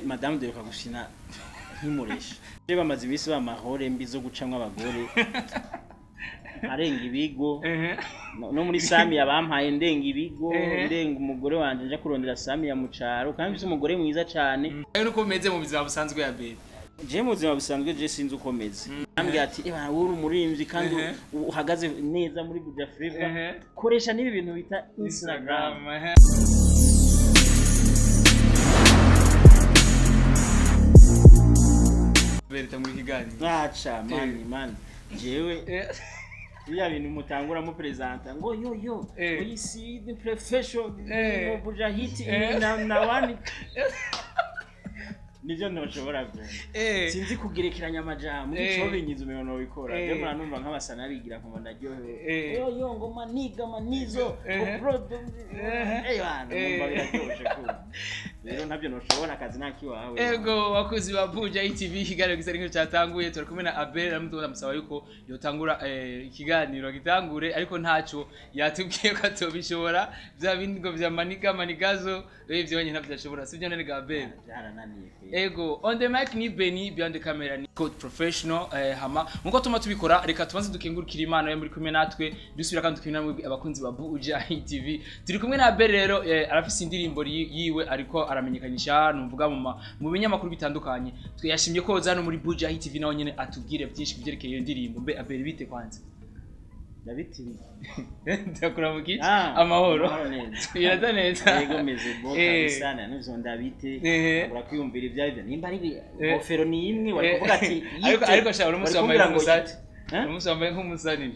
Madame de Kagushina nk'imuresha bamaze ibisi bamahore mbi zo gucamwa abagore arenga ibigo no muri Sami yabampaye ndenga ibigo ndenga umugore wanje nje kurondera Sami ya mucaro kandi bise umugore mwiza cyane nuko meze mu bizima busanzwe ya bebe je mu buzima busanzwe je sinzi uko meze ambye ati eba uri umurimvyi kandi uhagaze neza muri Buja Flavor koresha nibi bintu bita Instagram berita muri Kigali acha mani jewe iya bintu mutangura mu presenta ngo yo oyisi the professional no Buja hit na wani nivyo ntoshobora gwe sinzi kugerekeranya amajambo ico binyiza umuntu bikora je mura numva nk'abasana bigira nko ndaryohewe yo ngo manizo bro bana numva biraryoshe ko rero ntabyo ntoshobora akazi nakiwawe ego wakozi wa Buja TV Kigali gisari nk'icyo cyatanguye turi kumwe na Abel amutoza musaba yuko yotangura ikiganiro gitangure ariko ntaco yatubwiye ko atobishobora bya bindi ngo vya manigazo bivyo nyine ntavyashobora sivyo nene ga Abel byarananiye ego on the mic ni Benny behind the camera ni code professional hama nkuko tuma tubikora reka tubanze dukengurukira Imana yo muri kumwe natwe dusubira kandi tukina abakunzi ba Buja TV turi kumwe na Abel rero arafise indirimbo yiwe ariko aramenyekanisha numvuga mu binyamakuru bitandukanye twiyashimye ko zano muri Buja TV nawo nyene atubwire byinshi kubyerekeye iyo ndirimbo mbe Abel bite kwanze Dabiti ndakura mu kici amahoro birata neza yego meze boka sana n'ivyo ndabite abura kwiyumvira ivyavyo nimba ari ofero ni imwe wari kuvuga ati ariko sha urumunsi wambaye nk'umusati urumunsi wambaye nk'umusani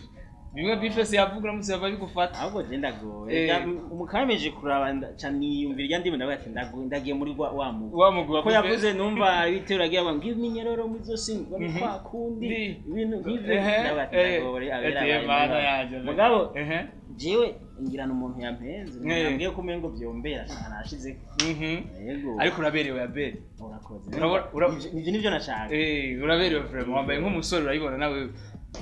bimwe bifese yavugura musi bava bigufata ahubwo je ndagoye umukameje kuraba cyane yumvira irya ndimo ndavuga ati ndagiye muri wa mugu ko yavuze numva bitero agiye aba ngiye minyororo mu zose ngo kwa kundi ibintu nk'ivyo ndagoye abera mugabo jewe ngirana umuntu yampenze nambwiye ko mengo byombera anashize yego ariko uraberewe Abel urakoze nivyo nashaka uraberewe vraiment wambaye nk'umusore urayibona nawe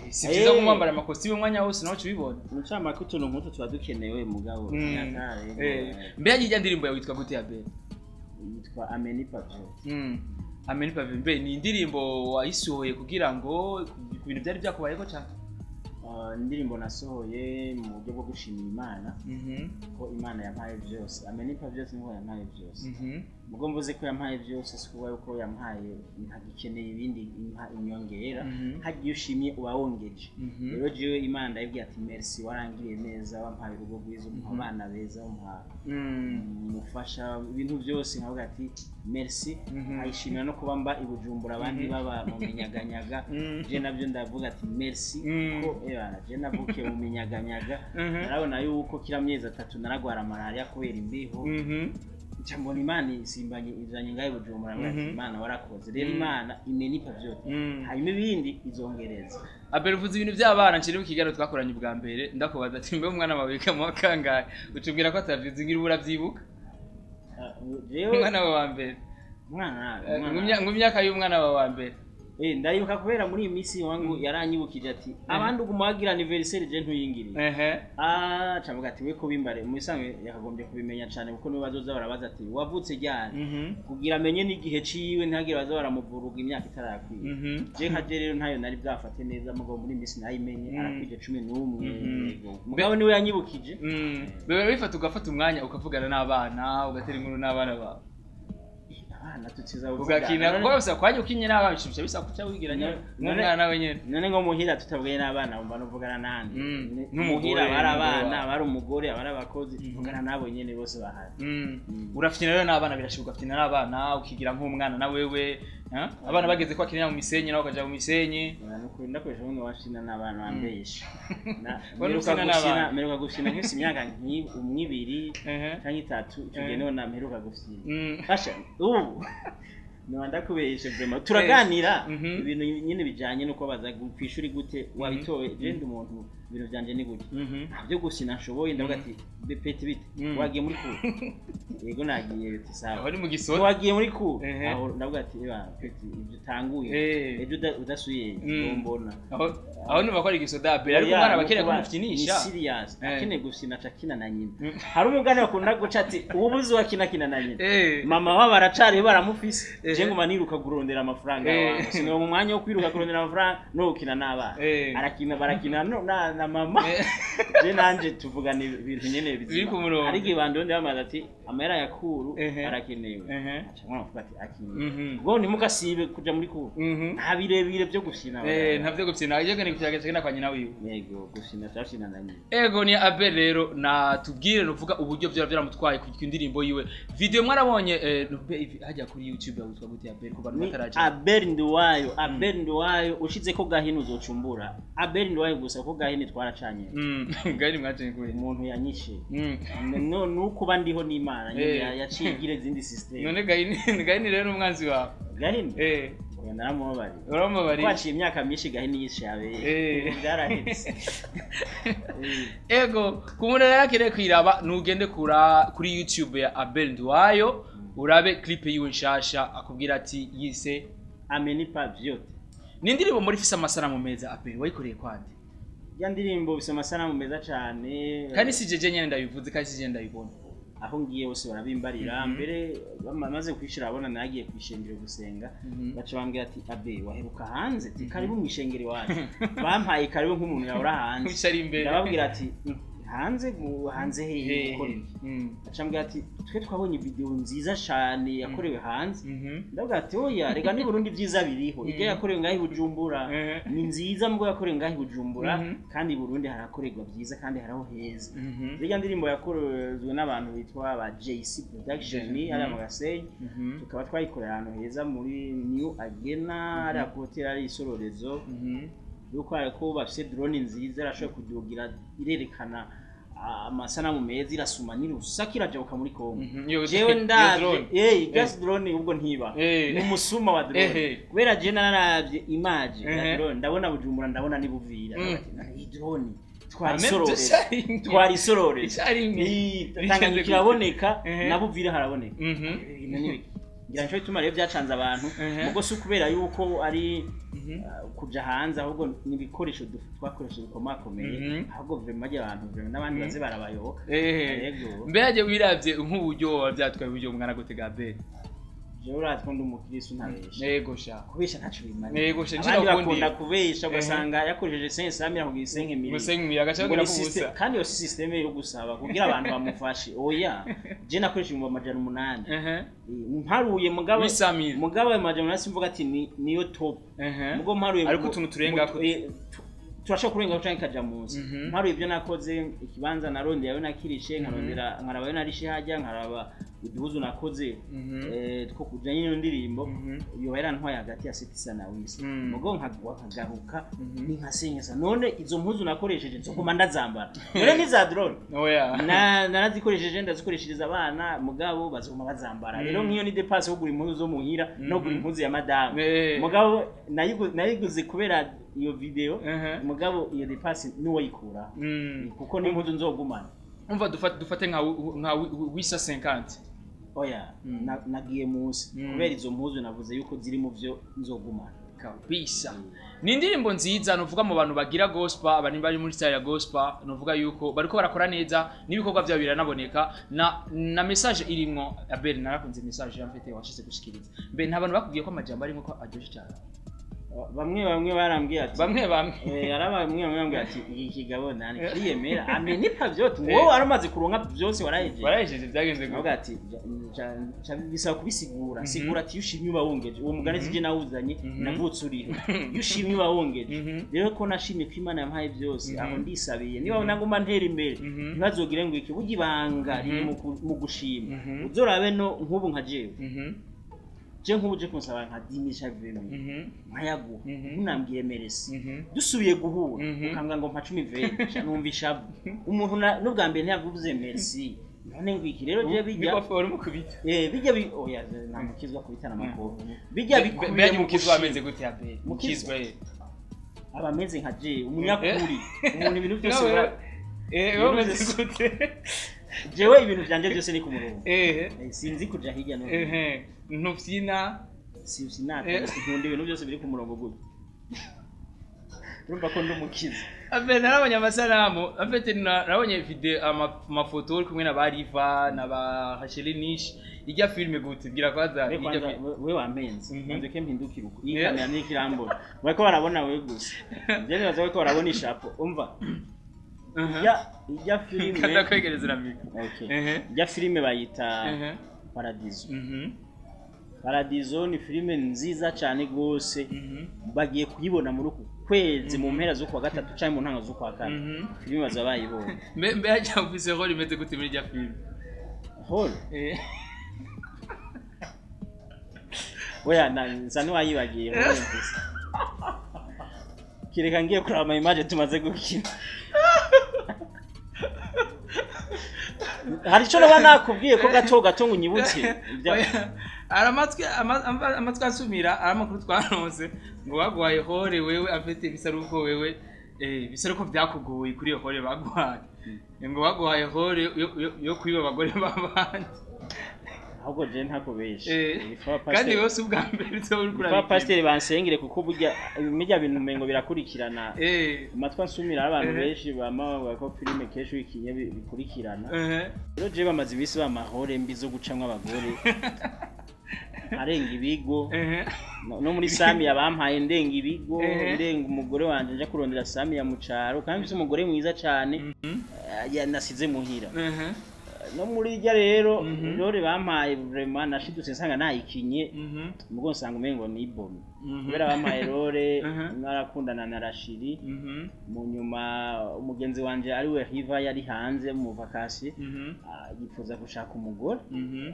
si byiza kumwambara amakositimu umwanya wose nawe ubibona mucama ko tuntu nk'utu tuba dukenewe mugabo mbe yagiye ndirimbo yawe yitwa gute Abel yitwa Ameni Pavio Ameni Pavio mbe ni indirimbo wayisohoye kugira ngo ku bintu byari byakubayeho cyane indirimbo nasohoye mu buryo bwo gushimira Imana ko Imana yampaye byose Ameni Pavio ngo yampaye byose mugo mvuze ko yampaye byose sikuba yuko yampaye ntagikeneye ibindi inyongera hagiye ushimye ubawongeje rero jewe Imana ndayibwiye ati merci warangiriye neza wampaye urugo rwiza umwana beza umufasha ibintu byose nkavuga ati merci ayishimira no kuba mba ibujumbura abandi baba mu minyaganyaga je nabyo ndavuga ati merci ko je navuke mu minyaganyaga narabona yuko kira myezi 3 naragwara malaria kubera imbeho cyambona Imana isimbanye izanye ngaye bujumbura Imana warakoze rero Imana Ameni Pavio hanyuma ibindi izongereza Abel uvuze ibintu by'abana nciri mu kigero twakoranye ubwa mbere ndakubaza ati mbe umwana wabika mu kangahe utubwira ko atavyize ngira uravyibuka umwana wa mbere mu myaka y'umwana wa mbere ndayuka kubera muri iyi misi wangu yaranyibukije ati abandi ugumuhagira anniversaire je ntuyingiri cavuga ati we ko bimbare mu bisanzwe yakagombye kubimenya cyane kuko niwe bazoza barabaza ati wavutse ryari kugira amenye n'igihe ciwe ntagira baza baramuvuruga imyaka itarakwiye je nka rero ntayo nari bwafate neza mugo muri misi nayimenye arakwije 11 mugabo niwe yanyibukije bebe bifata ugafata umwanya ukavugana n'abana ugatera inkuru n'abana bawe natutsiza ugakina rwose kwaje ukinye n'abana bishimye bisa kuca wigiranya n'umwana we nyene none ngo muhira tutabwiye n'abana umva novugana nandi muhira barabana bari umugore abari abakozi tuvugana nabo nyene bose bahari urafina rero n'abana birashibuka afina n'abana ukigira nk'umwana na wewe abana bageze ko akinira mu misenyi nawe ukaja mu misenyi nukunda kwesha bamwe washina n'abana bambesha meruka gushina nk'isi imyaka umwibiri canke 3 icyo gihe niho nameruka gushina fasha Nwanda kubeshe vraiment turaganira ibintu nyine bijanye nuko baza kwishuri gute wabitowe je ndi umuntu ibintu byanje ni gutya byo gusina nshoboye ndavuga ati bepete bite wagiye muri cour yego nagiye biti sawa aho ni mu gisoro wagiye muri cour aho ndavuga ati pete ibyo tanguye ejo udasuye mbona aho numva ko ari igisoda Abel ariko umwana bakeneye kumufyinisha ni serious akeneye gusina cakina na nyina hari umugani bakunda guca ati ububuzi wakina na nyina mama wabo aracari baramufise je nguma niruka kurondera amafaranga yawe sino mu mwanya wo kwiruka kurondera amafaranga no gukina n'abana barakina na mama je nanje tuvugana ibintu nyene bizima ari gibando ndamaze ati amera ya kuru arakenewe acamwa avuga ati akinye ngo nimugasibe kuja muri kuru nta birebire byo gusina ntavyo gusina yego ni kuyagacana kwa nyina wiwe yego gusina cyashina na nyina ego ni Abel rero na tubwire nuvuga uburyo byaramutwaye ku indirimbo yiwe video mwarabonye hajya kuri YouTube yawutwa gute Abel kuva n'ataraje Abel Nduwayo ushize ko gahino uzocumbura Abel Nduwayo gusa ko gahino twaracanye gahini mwacanye ko umuntu yanyishe no nukuba ndiho n'Imana yacigire izindi system none gahini rero umwanzi wawe gahini naramubari uramubari kwaciye imyaka myinshi gahini yishabe byarahetse ego kumuntu yakire kwiraba nugende kuri YouTube ya Abel Nduwayo urabe clip yiwe nshasha akubwira ati yise amenipa vyote ni indirimbo muri fisa amasanamu meza Abel wayikoreye kwande ya ndirimbo bisa amasanamu meza cyane kandi si jeje nyene ndabivuze kandi si je ndabibona aho ngiye bose barabimbarira mbere bamaze kwishira abona nagiye kwishengera gusenga baca bambwira ati Abel waheruka hanze ati karibu mwishengere wacu bampaye karibu nk'umuntu yahora hanze ndababwira ati hanze hehe gukora acambwira ati twe twabonye video nziza cyane yakorewe hanze ndavuga ati oya rega ni Burundi byiza biriho ige yakorewe ngahi Bujumbura ni nziza mubwo yakorewe ngahi Bujumbura kandi Burundi harakorerwa byiza kandi haraho heza rega ndirimbo yakorezwe n'abantu bitwa ba JC Production ari amagasey tukaba twayikorera ahantu heza muri New Agena ari akotera ari isororezo yuko ariko bafite drone nziza arashobora kudugira irerekana amasanamu meza irasuma nirusakira jabuka muri Kongo jewe ndavye gas drone ubwo ntiba ni umusuma wa drone kubera je naravye image ya drone ndabona Bujumbura ndabona ni Buvira ni drone twari sorore Tanganyika kiraboneka na Buvira haraboneka ngira nco ituma rero byacanze abantu mugo si kubera yuko ari kuja hanze ahubwo nibikoresho twakoresha bikomakomeye ahubwo vraiment abantu n'abandi baze barabayoboka yego mbeje wiravye nk'uburyo byatwaye uburyo mwana gutega Abel je uratwonda umukristo ntabesha yego sha kubesha ntacu bimana yego sha njira bakunda kubesha ugasanga yakoresheje 500 kugira 5000 5000 agashaka kubusa kandi yo system yo gusaba kugira abantu bamufashe oya je nakoresha mu majana 8 mparuye mugabo ayo majana 8 simvuga ati niyo top mugo mparuye ariko utuntu turenga ko turashaka kurenga cyane kaja munsi mparuye ibyo nakoze ikibanza narondeye ayo nakirishe nkarondera nkarabayo narishe hajya nkaraba uduhuzu nakoze two kujanye no ndirimbo yo yarantwaye hagati ya Setisa na Wisa mugo nkagaruka ni nkasenyesa none izo mpuzu nakoresheje nzo kuma ndazambara none ni za drone oya narazikoresheje ndazikoreshereza abana mugabo bazoma bazambara rero nkiyo ni depasse kugura impuzu zo muhira no gura impuzu ya madame mugabo nayiguze kubera iyo video mugabo iyo depasse niwo yikura kuko ni impuzu nzogumana umva dufate nka Wisa 50 oya nagiye munsi kubera izo mpuzu navuze yuko ziri mu byo nzogumana kabisa ni indirimbo nziza nuvuga mu bantu bagira gospel abantu bari muri style ya gospel nuvuga yuko bariko barakora neza nibikorwa byabo biranaboneka na message irimwo Abel narakunze message yamfite washize gushikiriza mbe nta bantu bakubwiye ko amajambo arimo ko ajoje cyane bamwe barambwiye ati bamwe yarabamwe bambwiye ati iki kigabo nani kiriyemera amenipa byote ngo aramaze kuronka byose warahejeje byagenze ngo ati bisaba kubisigura sigura ati yushimye ubawongeje uwo mugani zije nawuzanye navutse uriho yushimye ubawongeje rero ko nashimye ko Imana yampaye byose aho ndisabiye niba nanguma ntera imbere ntibazogire ngo iki bugibanga riri mu gushima uzorabe no nkubu nka jewe je nkubuje kunsaba nka dimisha veme nkayagu unambwiye meresi dusubiye guhura ukambwa ngo mpa 10 veme numvisha umuntu n'ubwa mbere ntiyavuze merci none ngwiki rero je bijya bifafora umukubita bijya oya namukizwa kubitana makuru bijya bikubiye mukizwa ameze gute Abel mukizwa abameze nka je umunyakuri umuntu ibintu byose bameze gute jewe ibintu byanje byose ni ku murongo sinzi kuja hirya no ntufyina sinaka nkunda ibintu byose biri ku murongo gute urumva ko ndumukiza abe narabonye amasanamu afite narabonye video amafoto uri kumwe na Bariva na ba Hashelinish ijya filme gute bwira kwaza we wamenze nze ke mpindukira uko iyi kamera ni kirambona bariko barabona we gusa je nibaza ko barabona ishapo umva ijya filme kanda kwegereza ramika ijya filme bayita Paradiso Paradiso ni filme nziza cyane gose bagiye kuyibona muri uku kwezi mu mpera zo kwa gatatu cyangwa mu ntango zo kwa kane filme bazabayibona mbe ajya ufise role imeze gute muri ijya filme hole oya nza niwayibagiye hole gusa kireka ngiye kuraba ama image tumaze gukina hari cyo naba nakubwiye ko gato ngo unyibutse amatwi asumira aramakuru twanose ngo bagwaye hore wewe afite bisaruko wewe bisaruko byakugoye kuri iyo hore bagwaye ngo bagwaye hore yo kwiba abagore babandi ahubwo je ntakubesha kandi yose ubwa mbere cyo uri kuraba pasteur bansengere kuko burya imijya bintu mengo birakurikirana amatwi asumira abantu benshi bama ko filime kesho ikinye bikurikirana rero je bamaze ibisi bamahore mbi zo gucamwa abagore arenga ibigo no muri Sami yabampaye ndenga ibigo ndenga umugore wanje nje kurondera Sami ya mucaro kandi bise umugore mwiza cyane yanasize muhira no muri rya rero rore bampaye vraiment nashidutse nsanga nayikinye mugo nsanga umengo ni bombe kubera bampaye rore narakundana na Rashiri mu nyuma umugenzi wanje ari we Hiva yari hanze mu vacation yifuza gushaka umugore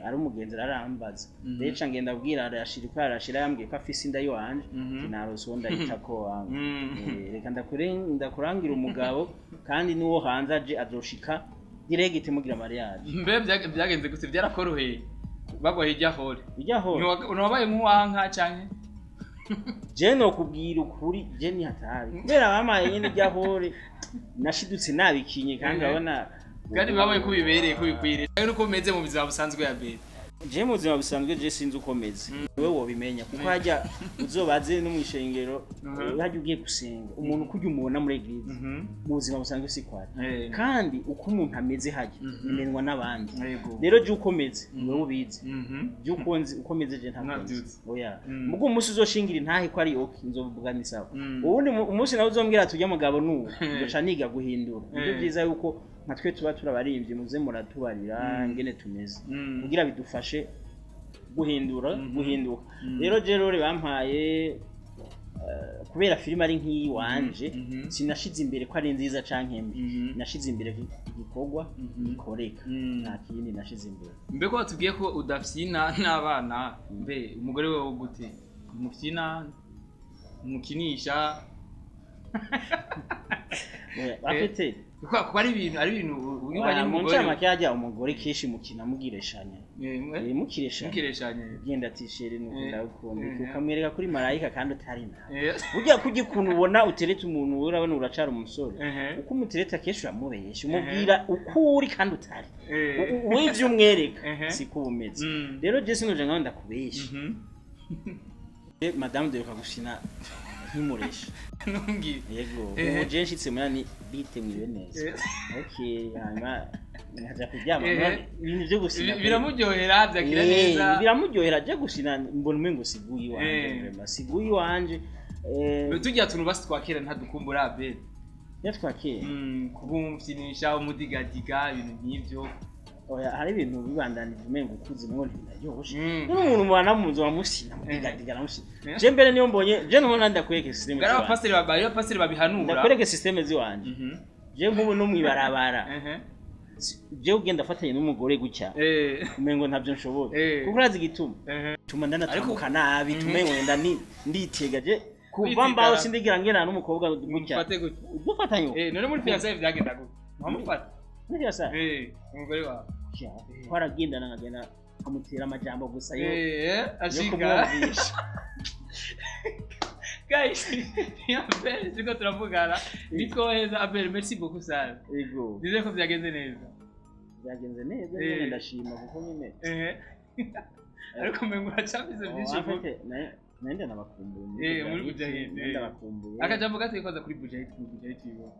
ari umugenzi arambaza rero ngenda abwira Rashiri ko Rashira yambwiye ko afise inda yanje narose ndayitako wangu reka ndakurangira umugabo kandi niwo hanze aje azoshika direct mugira mariage mbe byagenze gute byarakoroheye bagwa hirya hore ntiwabaye nk'uwanka canke je no kubwira ukuri je ni hatari kubera bamaye nyine rya hore nashidutse nabikinye kandi abona kandi babaye kubibereye kubikwire rero uko umeze mu bizaba busanzwe ya bere je mu buzima busanzwe je sinzi uko meze wewe wobimenya kuko hajya uzobaze no mwishengero hajya ugiye gusenga umuntu kujya umubona muri eglise mu buzima busanzwe si kwari kandi uko umuntu ameze hajya imenwa n'abandi rero je ukomeze wewe ubizi je ukonzi ukomeze je ntakonzi oya mugo umunsi uzoshingira intahe ko ari okay nzovuga ni sawa ubundi umunsi nawe uzombwira tujya mugabo nuwo ndoca niga guhindura ibyo byiza yuko natwe tuba turabarimbye muze muratubarira ngene tumeze kugira bidufashe guhinduka rero je rore bampaye kubera filime ari nk'iyi wanje sinashize imbere ko ari nziza canke mbi nashize imbere igikorwa gikoreka nta kindi nashize imbere mbe ko batubwiye ko udafyina n'abana mbe umugore wewe gute umufyina umukinisha afite kuko ari ibintu ubanye n'umugore makajya umugore kishi mukina mugireshanya mukireshanya genda tishere n'ukunda ukunde ukamwereka kuri marayika kandi utarina ujya kugikuntu ubona uteretse umuntu urabona uracara umusore uko umutereta kesho yamubesha umubwira ukuri kandi utari wivyo umwereka siko bumeze rero je sinoje ngaho ndakubesha madame de kagushina nkumuresha nungi yego umuje nshitse munani bite mwibe neza okay hanyuma nkaja kuryama ibintu byo gusina biramuryohera byakira neza biramuryohera je gusina mbona umengo siguyi wanje vraiment siguyi wanje tujya tuntu basi twakera ntadukumbura abe yatwakera kubumvyinisha umudigadiga ibintu nk'ivyo oya hari ibintu bibandanije umengo ukuze ngo ntibyoshe n'umuntu mwana muzo wamusina mudigadiga namusina je mbere niyo mbonye je no nanda kweke system gara pastor babihanura ndakoreke system ziwanje je nkubu no mwibarabara je ugenda afatanye n'umugore gucya umengo ntavyo nshobora kuko urazi gituma tuma ndanatuka nabi tumengo wenda nditega je kuva mbaho sindigira ngena n'umukobwa gucya dufatanye none muri fiance vyagenda gute wamufata nibyo sa umugore wawe twaragenda nagenda amutera amajambo gusa yo ashika Guys, Abel, turiko turavugana nikoheza Abel, merci beaucoup sana. Ego. Nizeye ko byagenze neza. Byagenze neza nyine ndashima kuko nyine. Ariko mengo uracabize byinshi vuba. Nende nabakumbuye. Muri Bujahid. Ndabakumbuye. Akajambo gato ikoza kuri Bujahid, kuri Bujahid yibo.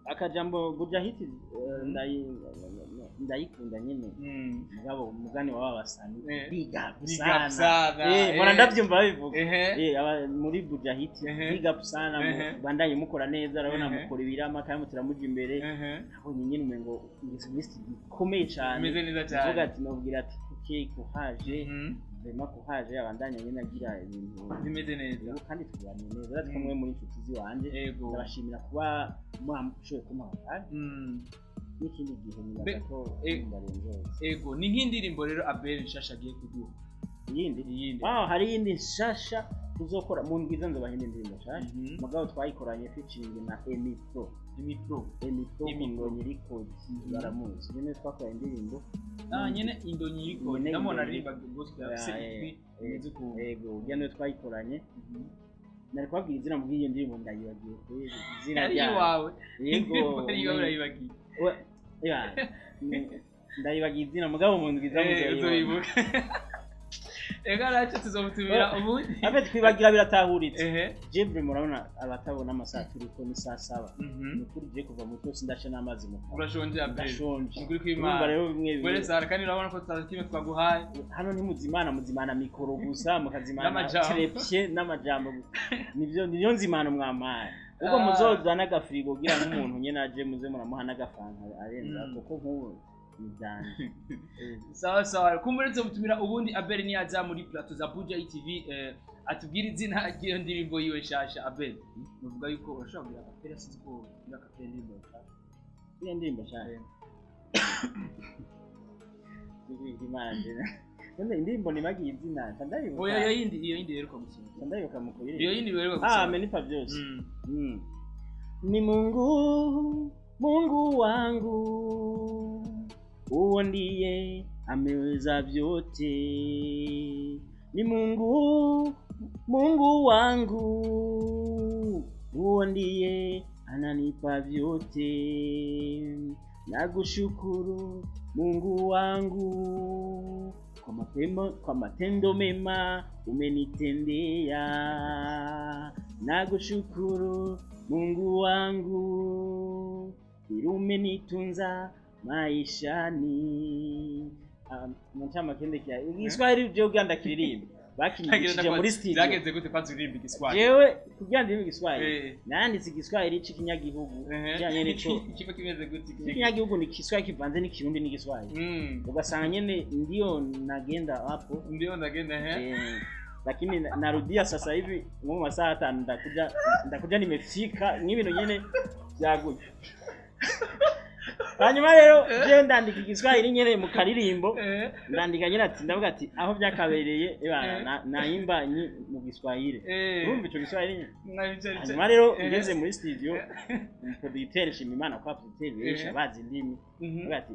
Akajambo Bujahid ndayikunda nyine. Mugabo umugani waba basani. Big up sana. Mbona ndabyumva babivuga. Muri Bujahid big up sana bandanye mukora neza urabona mukora ibirama kandi mutiramuja imbere. Abonye nyine umengo list ikomeye cyane. Meze neza cyane. Vuga ati nobwira ati okay kuhaje. Vema kuhaje abandanya nyine agira ibintu bimeze neza kandi tubanye neza ati kumwe muri inshuti ziwanje ndabashimira kuba mwashoye kumuha n'ikindi gihe nibaza ko mbarenze ego ni nk'indirimbo rero Abel nshasha agiye kuduha iyindi hari iyindi nshasha tuzokora mu ndwiza nzobahinde indirimbo nshasha mugabo twayikoranye featuring na Emipro Indonyi Record baramuzi nyine twakoranye indirimbo nyine Indonyi Record namona aririmba gospel afise ego ujyane twayikoranye nari kwabwira izina mbwiye ndirimbo ndayibagiye kwezi izina ryawe yego urayibagiye ndayibagiye izina mugabo mu ndwiza muzoyibuka ega racho tuzomutumira ubundi abe twibagira biratahuritse jebre murabona abatabona amasaha turiko ni saa 7 nukuri je kuva mu cyose ndashe n'amazi mu urashonje ndashonje nukuri kwimana rero bimwe bimwe sara kandi urabona ko tuzatime twaguhaye hano ni muzimana mikoro gusa mukazimana trepie n'amajambo nivyo nzimana mwamaye ubwo muzozana agafirigo kugira nk'umuntu nyene aje muze muramuha n'agafanta arenza kuko nk'ubu sawa kumuretse mutumira ubundi Abel ni aza muri plateau za Bujahid TV atubwira izina ry'iyo ndirimbo yiwe shasha Abel nuvuga yuko urashobora kugira kapera siziko ya kapera ndirimbo shasha iyo ndirimbo shasha imanje none indirimbo nibagiye izina tandayibuka oya iyo yindi rero kwamusoma tandayibuka mukubiri iyo yindi rero kwamusoma amenipa byose ni Mungu wangu uwo ndiye ameweza vyote ni Mungu wangu uwo ndiye ananipa vyote nakushukuru Mungu wangu kwa matendo mema umenitendea nakushukuru Mungu wangu umenitunza maishani mchama kende kia Kiswahili je uganda kiririmba bakinyishije muri studio byageze gute kwanza uririmba Kiswahili jewe kuganda iri Kiswahili nanditse Kiswahili cy'ikinyagihugu cyanye nico kiba kimeze gute ikinyagihugu ni Kiswahili kivanze n'ikirundi n'igiswahili ugasanga nyene ndio nagenda hapo lakini narudia sasa hivi mu masaa 5 ndakuja nimefika n'ibintu nyene byaguye hanyuma rero je ndandika Igiswahili nyene mu karirimbo ndandika nyene ati ndavuga ati aho byakabereye nayimba mu Giswahili urumva ico Giswahili hanyuma rero ngeze muri studio producer Shimimana kwa producer besha bazi ndimi ndavuga ati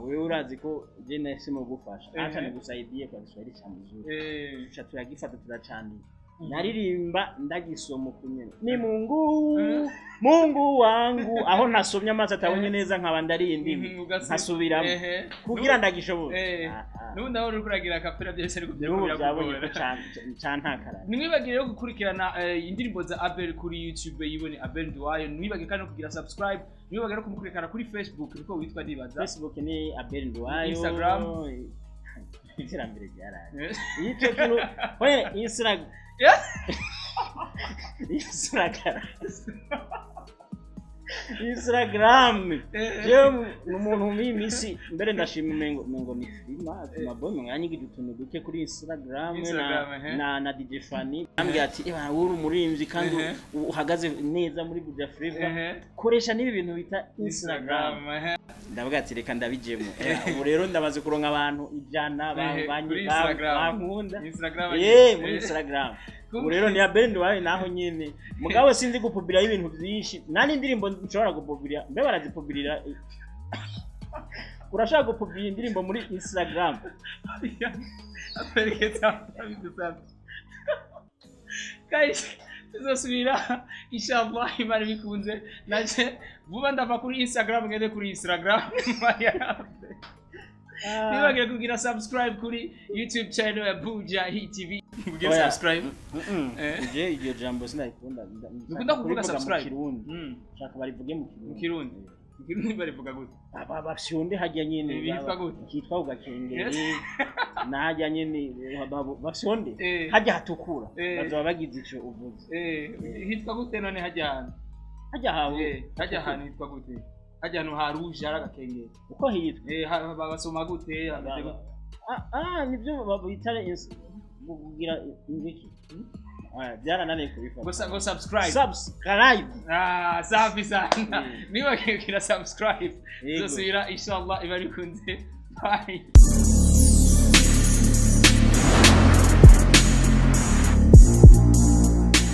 wewe urazi ko je nasimo gufasha acha nigusaidie kwa Kiswahili cha mzuri tucha tuyagifata turacandika naririmba ndagisoma kunyene ni Mungu wangu aho nasomye amazi atabonye neza nkaba ndarindi nkasubiramo kugira ndagishobora nubundi aho uri kuragira kapera byose ariko byabonye cantakara nimwibagire yo gukurikirana indirimbo za Abel kuri YouTube yibone Abel Nduwayo nimwibagire kandi no kugira subscribe nimwibagire no kumukurikirana kuri Facebook niko witwa ndibaza Facebook ni Abel Nduwayo Instagram iterambere ryaraye yico kintu oye Instagram Instagram je umuntu mimisi mbere ndashima mengo ni filma mabome mwanyigije utuntu duke kuri Instagram na DJ Fanny ambye ati uri umurimvyi kandi uhagaze neza muri Buja Flavor koresha nibi bintu bita Instagram ndavuga ati reka ndabijemo ubu rero ndamaze kuronka abantu ijana bankunda muri Instagram ubu rero ni Abel Nduwayo naho nyene mugabo sinzi gupubira ibintu byinshi nani indirimbo nshobora gupubira mbe barazipubirira urashaka gupubira indirimbo muri Instagram aperekeza abidusabye guys tuzosubira inshallah imana bikunze naje vuba ndava kuri Instagram ngende kuri Instagram nibagire kugira subscribe kuri YouTube channel ya Buja Hit TV kugira subscribe je iryo jambo sinayikunda ndakunda kuvuga subscribe shaka barivuge mu Kirundi Kirundi barivuga gute bafyonde hajya nyene bitwa gute kitwa ugakengere na hajya nyene bafyonde hajya hatukura bazaba bagize ico uvuze hitwa gute none hajya hano hitwa gute hajya hano haruje aragakengere uko hitwa basoma gute nibyo babitare kugira ingiki byarananiye kubifata go subscribe safi sana niba kugira subscribe tuzosubira inshallah ibari kunze bye